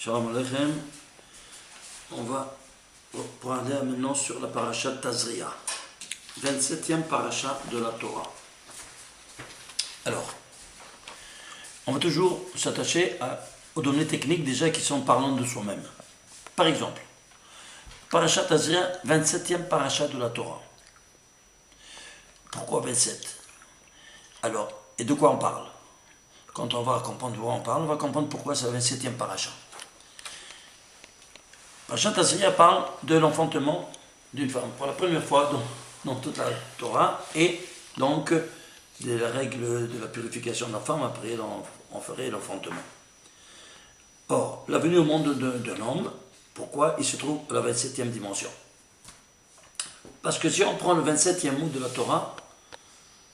Shalom Aleichem. On va parler maintenant sur la paracha Tazria, 27e paracha de la Torah. Alors, on va toujours s'attacher aux données techniques déjà qui sont parlantes de soi-même. Par exemple, paracha Tazria, 27e paracha de la Torah. Pourquoi 27? Alors, et de quoi on parle? Quand on va comprendre de quoi on parle, on va comprendre pourquoi c'est la 27e paracha. Parashat Tazria parle de l'enfantement d'une femme pour la première fois dans toute la Torah, et donc de la règle de la purification de la femme après on ferait l'enfantement. Or, la venue au monde d'un homme, pourquoi il se trouve à la 27e dimension? Parce que si on prend le 27e mot de la Torah,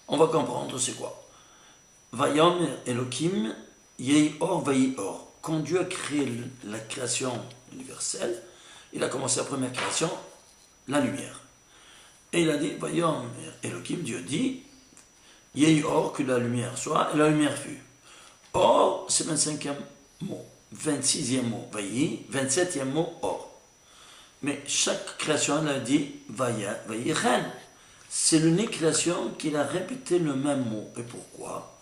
on va comprendre c'est quoi. Vayom Elohim Yehi Or Vayi Or. Quand Dieu a créé la création universelle, il a commencé la première création, la lumière. Et il a dit, Vayom Elohim, Dieu dit, Yehi Or, que la lumière soit, et la lumière fut. Or, c'est 25e mot. 26e mot, Vayi, 27e mot, Or. Mais chaque création, elle a dit, Vayi Ren. C'est l'unique création qu'il a répété le même mot. Et pourquoi?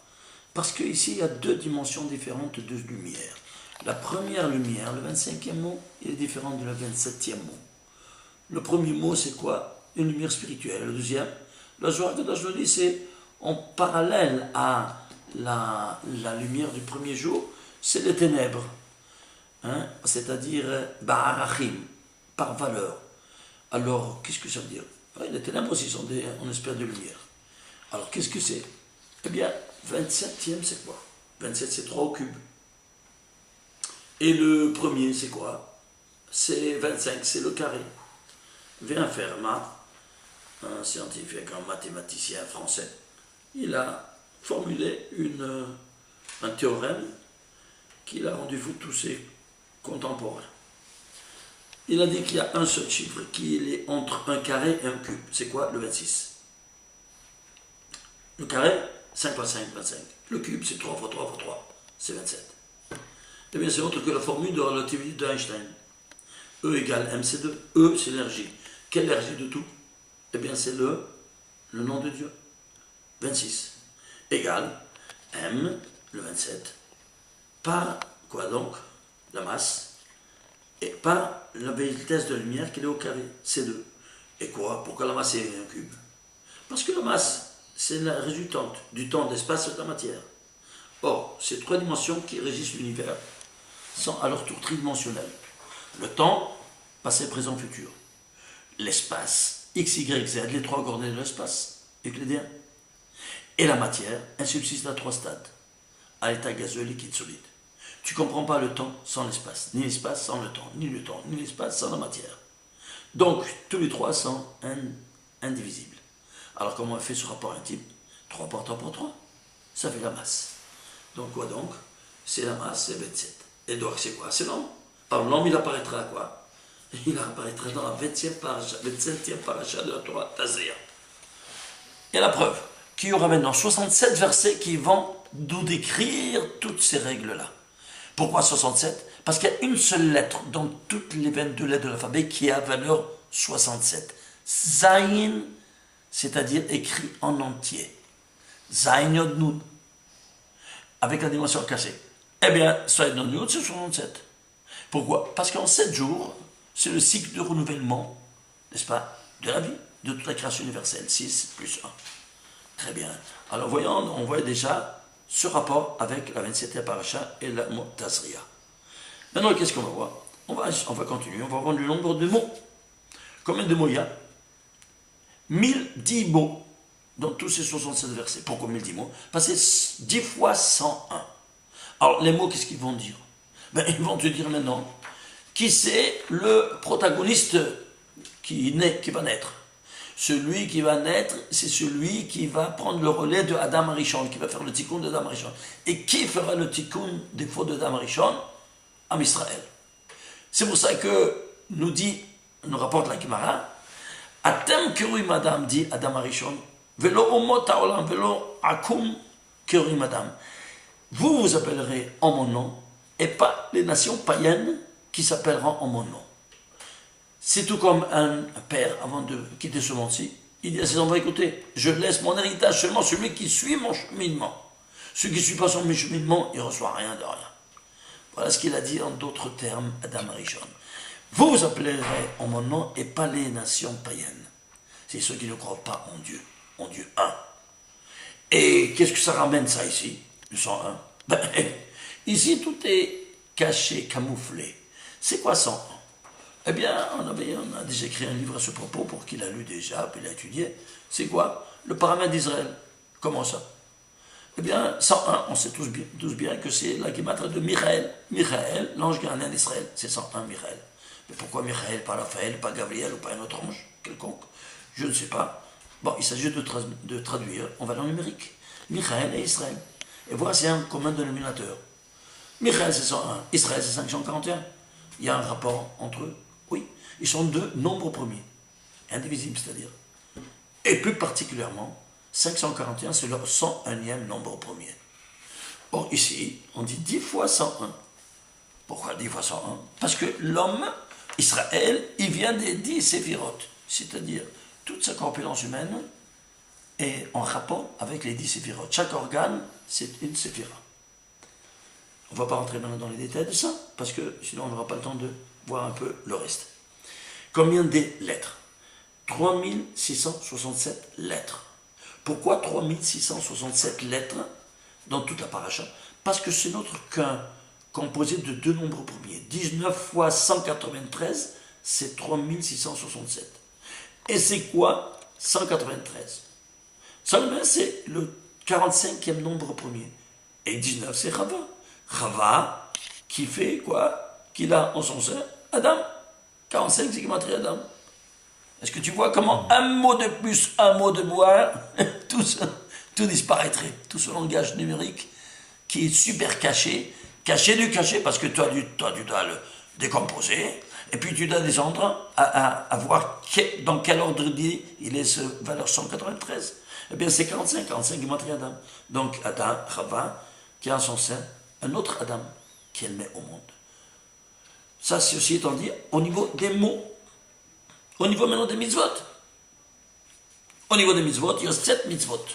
Parce qu'ici, il y a deux dimensions différentes de lumière. La première lumière, le 25e mot, il est différent de le 27e mot. Le premier mot, c'est quoi? Une lumière spirituelle. Le deuxième, la Zohar Kadosh nous dit, c'est en parallèle à la lumière du premier jour, c'est les ténèbres. Hein? C'est-à-dire, Ba'arachim, par valeur. Alors, qu'est-ce que ça veut dire? Les ténèbres aussi sont on espère de lumière. Alors, qu'est-ce que c'est? Eh bien, 27e, c'est quoi? 27, c'est 3 au cube. Et le premier, c'est quoi? C'est 25, c'est le carré. Vient Fermat, un scientifique, un mathématicien français, il a formulé un théorème qu'il a rendu fou tous ses contemporains. Il a dit qu'il y a un seul chiffre qui est entre un carré et un cube. C'est quoi? Le 26. Le carré, 5 fois 5, 25. Le cube, c'est 3 fois 3 fois 3, c'est 27. Eh bien, c'est autre que la formule de relativité d'Einstein. E égale mc2. E, c'est l'énergie. Quelle énergie de tout? Eh bien, c'est le nom de Dieu. 26 égale m, le 27, par quoi donc? La masse, et par la vitesse de lumière qui est au carré, C2. Et quoi? Pourquoi la masse est un cube? Parce que la masse, c'est la résultante du temps, de l'espace et de la matière. Or, ces trois dimensions qui régissent l'univers sont à leur tour tridimensionnelles. Le temps, passé, présent, futur. L'espace, x, y, z, les trois coordonnées de l'espace euclidien. Et la matière, elle subsiste à trois stades, à l'état gazeux, liquide, solide. Tu ne comprends pas le temps sans l'espace, ni l'espace sans le temps, ni le temps, ni l'espace sans la matière. Donc, tous les trois sont indivisibles. Alors, comment on fait ce rapport intime? 3 par 3 par 3, ça fait la masse. Donc, quoi donc? C'est la masse, c'est 27. Et donc, c'est quoi? C'est l'homme. Alors, l'homme, il apparaîtra à quoi? Il apparaîtra dans la 27e paracha de la Torah Tazria. Et la preuve qu'il y aura maintenant 67 versets qui vont nous décrire toutes ces règles-là. Pourquoi 67? Parce qu'il y a une seule lettre dans toutes les 22 lettres de l'alphabet qui a valeur 67. Zayin, c'est-à-dire écrit en entier. Zayin Yod Nun, avec la dimension cachée. Eh bien, Zayin Yod Nun, c'est 67. Pourquoi? Parce qu'en 7 jours, c'est le cycle de renouvellement, n'est-ce pas, de la vie, de toute la création universelle. 6 plus 1. Très bien. Alors, voyons, on voit déjà ce rapport avec la 27e paracha et la mot Tazria. Maintenant, qu'est-ce qu'on va voir? On va continuer, on va voir le nombre de mots. Combien de mots il y a? 1010 mots dans tous ces 67 versets. Pourquoi 1010 mots? Parce que c'est 10 fois 101. Alors, les mots, qu'est-ce qu'ils vont dire? Ben, ils vont te dire maintenant qui c'est le protagoniste qui va naître. Celui qui va naître, c'est celui qui va prendre le relais de Adam Arishon, qui va faire le tikkun de Adam Arishon. Et qui fera le tikkun des fautes de Adam Arishon? Am Israël. C'est pour ça que nous rapporte la Gemara, Atem Keruim Adam, dit Adam Arishon, Velo Omot Haolam, Velo Akum Keruim Adam. Vous appellerez en mon nom, et pas les nations païennes qui s'appelleront en mon nom. C'est tout comme un père, avant de quitter ce monde-ci, il dit à ses enfants, écoutez, je laisse mon héritage seulement celui qui suit mon cheminement. Celui qui ne suit pas son cheminement, il ne reçoit rien de rien. Voilà ce qu'il a dit en d'autres termes, Adam Arishon. Vous vous appellerez en mon nom et pas les nations païennes. C'est ceux qui ne croient pas en Dieu un. Et qu'est-ce que ça ramène ça ici, le 101? Ici, tout est caché, camouflé. C'est quoi 101? Eh bien, on a déjà écrit un livre à ce propos pour qu'il a lu déjà, puis il a étudié. C'est quoi? Le paramètre d'Israël. Comment ça? Eh bien, 101, on sait tous bien que c'est la guématra de Michaël. Michaël, l'ange gardien d'Israël, c'est 101 Michaël. Mais pourquoi Michaël, pas Raphaël, pas Gabriel ou pas un autre ange quelconque? Je ne sais pas. Bon, il s'agit de traduire en valeur numérique. Michaël et Israël. Et voici un commun dénominateur. Michaël, c'est 101. Israël, c'est 541. Il y a un rapport entre eux. Oui, ils sont deux nombres premiers. Indivisibles, c'est-à-dire. Et plus particulièrement, 541, c'est leur 101e nombre premier. Or, ici, on dit 10 fois 101. Pourquoi 10 fois 101? Parce que l'homme, Israël, il vient des 10 séphirotes. C'est-à-dire, toute sa corpulence humaine est en rapport avec les 10 séphirotes. Chaque organe, c'est une séphira. On ne va pas rentrer maintenant dans les détails de ça, parce que sinon on n'aura pas le temps de voir un peu le reste. Combien de lettres? 3667 lettres. Pourquoi 3667 lettres dans toute la paracha? Parce que c'est notre qu'un composé de deux nombres premiers. 19 fois 193, c'est 3667. Et c'est quoi 193? 193, c'est le 45e nombre premier. Et 19, c'est Rava. Rava, qui fait quoi? Qu'il a en son sein Adam. 45, c'est qui m'a montré Adam. Est-ce que tu vois comment un mot de plus, un mot de moins, tout disparaîtrait. Tout ce langage numérique qui est super caché, caché du caché, parce que toi, tu dois le décomposer, et puis tu dois descendre à voir dans quel ordre il est ce valeur 193. Eh bien, c'est 45, 45 qui m'a montré Adam. Donc, Adam, Rava, qui a en son sein un autre Adam qu'elle met au monde. Ça, ceci étant dit, au niveau des mots. Au niveau maintenant des mitzvot. Au niveau des mitzvot, il y a 7 mitzvot.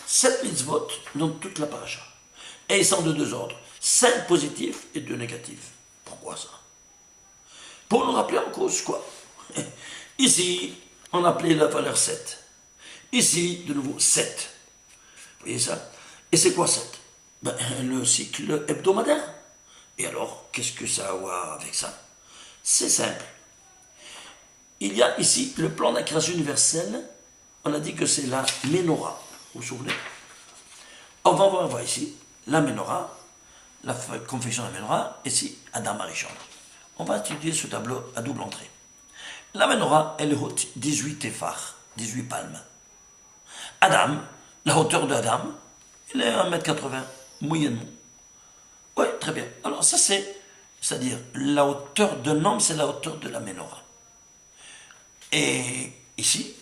7 mitzvot dans toute la paracha. Et ils sont de deux ordres. 5 positifs et 2 négatifs. Pourquoi ça? Pour nous rappeler en cause quoi? Ici, on appelait la valeur 7. Ici, de nouveau, 7. Vous voyez ça? Et c'est quoi 7? Le cycle hebdomadaire. Et alors, qu'est-ce que ça a à voir avec ça? C'est simple. Il y a ici le plan de la création universelle. On a dit que c'est la Ménorah. Vous vous souvenez? On va voir ici la Ménorah, la confection de la Ménorah, et ici Adam Arishon. On va étudier ce tableau à double entrée. La Ménorah, elle est haute 18 téphars, 18 palmes. Adam, la hauteur d'Adam, il est 1m80, moyennement. Oui, très bien. Alors ça c'est-à-dire la hauteur d'un homme, c'est la hauteur de la Ménorah. Et ici,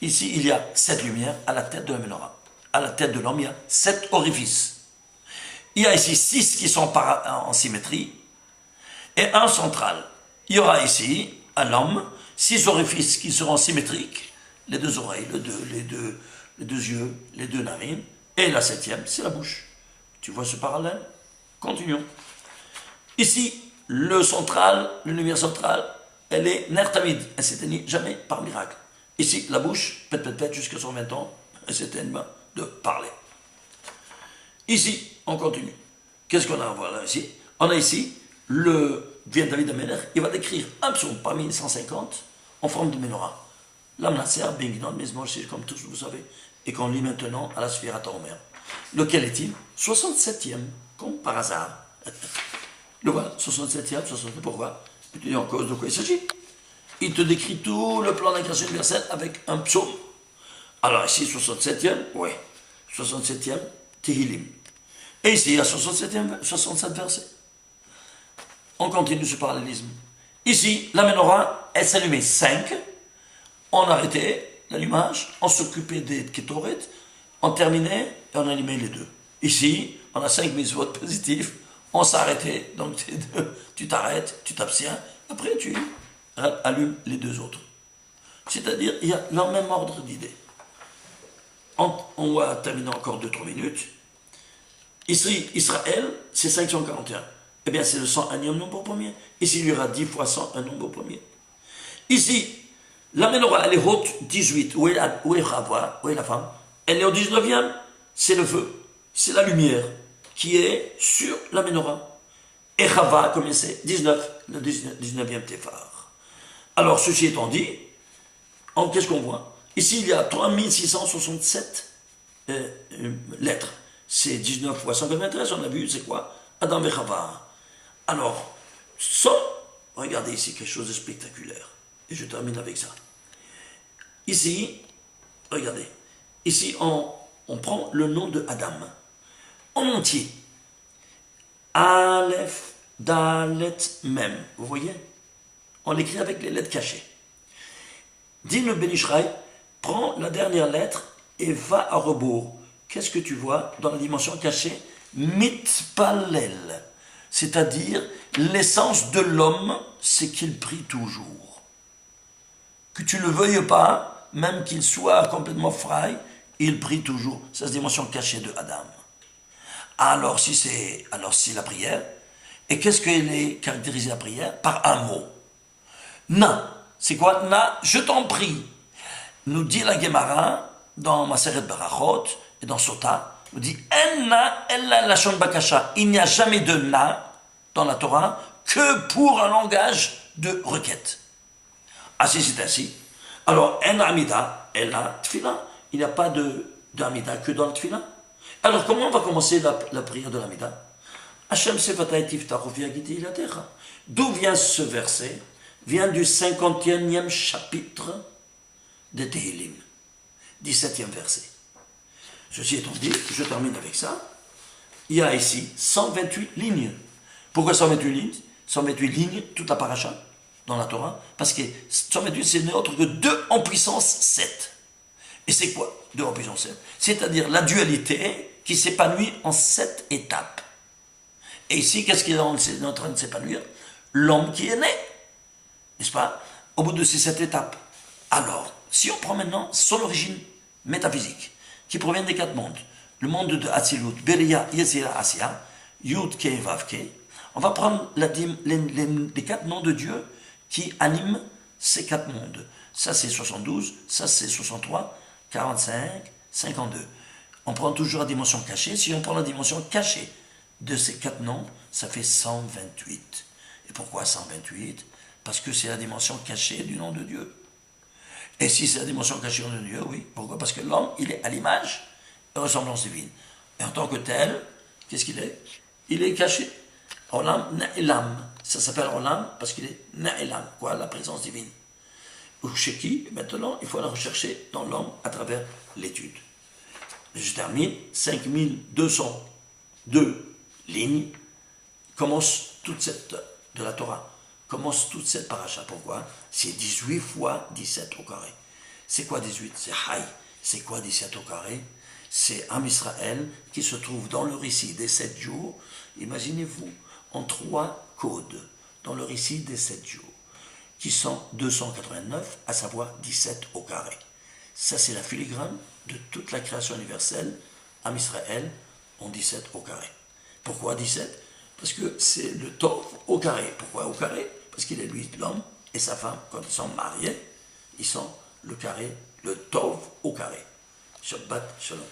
il y a 7 lumières à la tête de la Ménorah. À la tête de l'homme, il y a 7 orifices. Il y a ici 6 qui sont en symétrie et un central. Il y aura ici, à l'homme, 6 orifices qui seront symétriques, les 2 oreilles, les deux yeux, les 2 narines, et la 7e, c'est la bouche. Tu vois ce parallèle? Continuons. Ici, le central, la lumière centrale, elle est nertamide, elle s'éteignit jamais par miracle. Ici, la bouche, pète, jusqu'à 120 ans, elle s'éteigne de parler. Ici, on continue. Qu'est-ce qu'on a à voir là ici? On a ici le vieux David Améler, il va décrire un psaume parmi les 150 en forme de Ménorah. L'Amnasser, Bingnon, Mizmor, comme tous vous savez, et qu'on lit maintenant à la Sphirata Omer. Lequel est-il? 67e, comme par hasard. Le voilà, 67e, 67e, pourquoi? Tu dis en cause de quoi il s'agit. Il te décrit tout le plan de la création universelle avec un psaume. Alors ici, 67e, oui, 67e, Tehillim. Et ici, il y a 67 versets. On continue ce parallélisme. Ici, la Ménorah, elle s'allumait 5, on arrêtait l'allumage, on s'occupait des kétorets, on terminait et on allumait les 2. Ici, on a 5 mitzvot positifs, on s'est arrêté, donc tu t'arrêtes, tu t'abstiens, après tu allumes les deux autres. C'est-à-dire, il y a le même ordre d'idées. On va terminer encore 2-3 minutes. Ici, Israël, c'est 541. Eh bien, c'est le 101e nombre premier. Ici, il y aura 10 fois 100, un nombre premier. Ici, la menorah, elle est haute, 18. Où est Chava? Où est la femme? Elle est au 19e. C'est le feu. C'est la lumière qui est sur la menorah. Et Chava, combien c'est? 19. Le 19e téphar. Alors, ceci étant dit, qu'est-ce qu'on voit? Ici, il y a 3667 lettres. C'est 19 fois 193, on a vu, c'est quoi? Adam et Chava. Alors, regardez ici quelque chose de spectaculaire. Et je termine avec ça. Ici, regardez. Ici, on prend le nom de Adam. En entier. Aleph, Dalet, Mem. Vous voyez? On l'écrit avec les lettres cachées. Dit le Ben Ishraï, prends la dernière lettre et va à rebours. Qu'est-ce que tu vois dans la dimension cachée? Mitpalel. C'est-à-dire, l'essence de l'homme, c'est qu'il prie toujours. Que tu ne le veuilles pas, même qu'il soit complètement frais, il prie toujours. C'est la dimension cachée de Adam. Alors, si c'est la prière, et qu'est-ce qu'elle est caractérisée la prière? Par un mot. Na. C'est quoi? Na, je t'en prie. Nous dit la Gemara, dans Maseret Barachot, et dans Sota, nous dit Enna ella lashon bakasha. Il n'y a jamais de na dans la Torah que pour un langage de requête. Ah, si c'est ainsi. Alors, en amida, ella tfila. Il n'y a pas d'amida que dans le tfila. Alors, comment on va commencer la prière de l'amida? Hashem sefatay tiftachu fi hagiti ilatecha. D'où vient ce verset? Vient du 51e chapitre de Tehillim. 17e verset. Ceci étant dit, je termine avec ça. Il y a ici 128 lignes. Pourquoi 128 lignes? 128 lignes, toute la paracha, dans la Torah. Parce que 128, c'est n'est autre que 2 en puissance 7. Et c'est quoi 2 en puissance 7? C'est-à-dire la dualité qui s'épanouit en 7 étapes. Et ici, qu'est-ce qui est en train de s'épanouir? L'homme qui est né. N'est-ce pas? Au bout de ces 7 étapes. Alors, si on prend maintenant son origine métaphysique, qui provient des 4 mondes, le monde de Hatzilut, Beria, Yetzira, Asya, Yud, Ke, Vav, Ke, on va prendre les 4 noms de Dieu qui animent ces 4 mondes. Ça c'est 72, ça c'est 63, 45, 52. On prend toujours la dimension cachée. Si on prend la dimension cachée de ces 4 noms, ça fait 128. Et pourquoi 128? Parce que c'est la dimension cachée du nom de Dieu. Et si c'est la dimension cachée du nom de Dieu, oui. Pourquoi? Parce que l'homme, il est à l'image et ressemblance divine. Et en tant que tel, qu'est-ce qu'il est? Il est caché. Olam Na'elam. Ça s'appelle Olam parce qu'il est Na'elam, quoi, la présence divine. Ou chez qui? Maintenant, il faut la rechercher dans l'homme à travers l'étude. Je termine. 5202 lignes commence toute cette, de la Torah. Commence toute cette paracha. Pourquoi? C'est 18 fois 17 au carré. C'est quoi 18? C'est Haï. C'est quoi 17 au carré? C'est Am Israël qui se trouve dans le récit des 7 jours. Imaginez-vous, en 3 codes, dans le récit des 7 jours, qui sont 289, à savoir 17 au carré. Ça, c'est la filigrane de toute la création universelle, Am Israël, en 17 au carré. Pourquoi 17? Parce que c'est le Tov au carré. Pourquoi au carré? Parce qu'il est lui, l'homme, et sa femme, quand ils sont mariés, ils sont le carré, le Tov au carré. Shabbat Shalom.